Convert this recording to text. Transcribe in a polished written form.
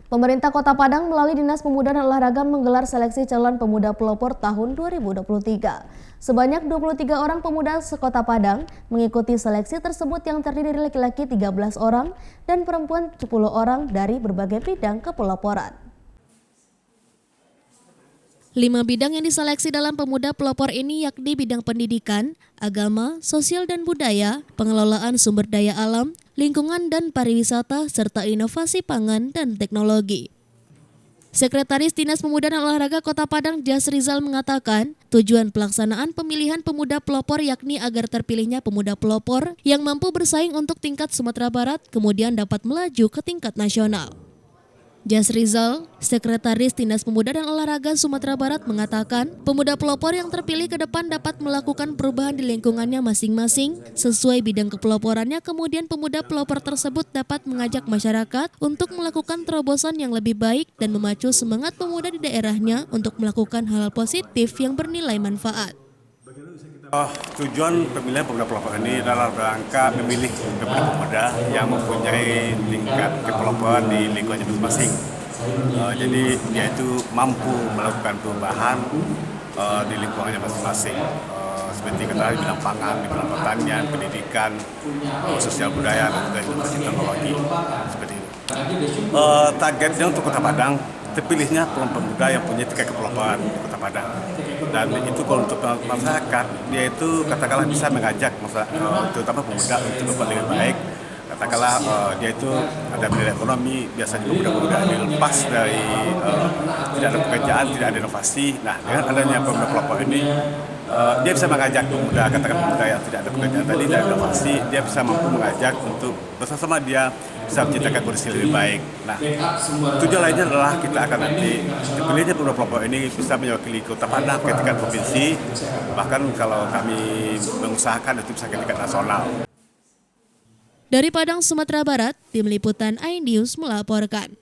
Pemerintah Kota Padang melalui Dinas Pemuda dan Olahraga menggelar seleksi calon pemuda pelopor tahun 2023. Sebanyak 23 orang pemuda sekota Padang mengikuti seleksi tersebut yang terdiri dari laki-laki 13 orang dan perempuan 10 orang dari berbagai bidang kepeloporan. 5 bidang yang diseleksi dalam pemuda pelopor ini yakni bidang pendidikan, agama, sosial dan budaya, pengelolaan sumber daya alam, lingkungan dan pariwisata, serta inovasi pangan dan teknologi. Sekretaris Dinas Pemuda dan Olahraga Kota Padang, Jas Rizal mengatakan, tujuan pelaksanaan pemilihan pemuda pelopor yakni agar terpilihnya pemuda pelopor yang mampu bersaing untuk tingkat Sumatera Barat, kemudian dapat melaju ke tingkat nasional. Jas Rizal, Sekretaris Dinas Pemuda dan Olahraga Sumatera Barat mengatakan, pemuda pelopor yang terpilih ke depan dapat melakukan perubahan di lingkungannya masing-masing sesuai bidang kepeloporannya, kemudian pemuda pelopor tersebut dapat mengajak masyarakat untuk melakukan terobosan yang lebih baik dan memacu semangat pemuda di daerahnya untuk melakukan hal positif yang bernilai manfaat. Tujuan pemilihan pemuda pelopor ini adalah rangka memilih pemuda yang mempunyai tingkat kepeloporan di lingkungannya masing-masing. Jadi dia itu mampu melakukan perubahan di lingkungannya masing-masing. Seperti kata di bidang pangan, di bidang pertanian, pendidikan, sosial budaya, dan juga inovasi teknologi. Seperti itu. Targetnya untuk Kota Padang, terpilihnya pemuda yang punya tingkat kepeloporan di Kota Padang. Dan itu kalau untuk masyarakat, dia itu katakanlah bisa mengajak terutama pemuda untuk lebih baik. Katakanlah dia itu ada nilai ekonomi, biasanya pemuda-pemuda dilepas dari tidak ada pekerjaan, tidak ada inovasi. Nah, dengan adanya pemuda pelopor ini, dia bisa mengajak pemuda, katakan pemuda yang tidak ada pekerjaan tadi, tidak ada inovasi, dia bisa mampu mengajak untuk bersama-sama dia bisa menciptakan kondisi lebih baik. Nah, tujuan lainnya adalah kita akan nanti dipilihnya pemuda pelopor ini bisa mewakili Kota Padang ke tingkat provinsi, bahkan kalau kami mengusahakan itu bisa ke tingkat nasional. Dari Padang, Sumatera Barat, Tim Liputan iNews melaporkan.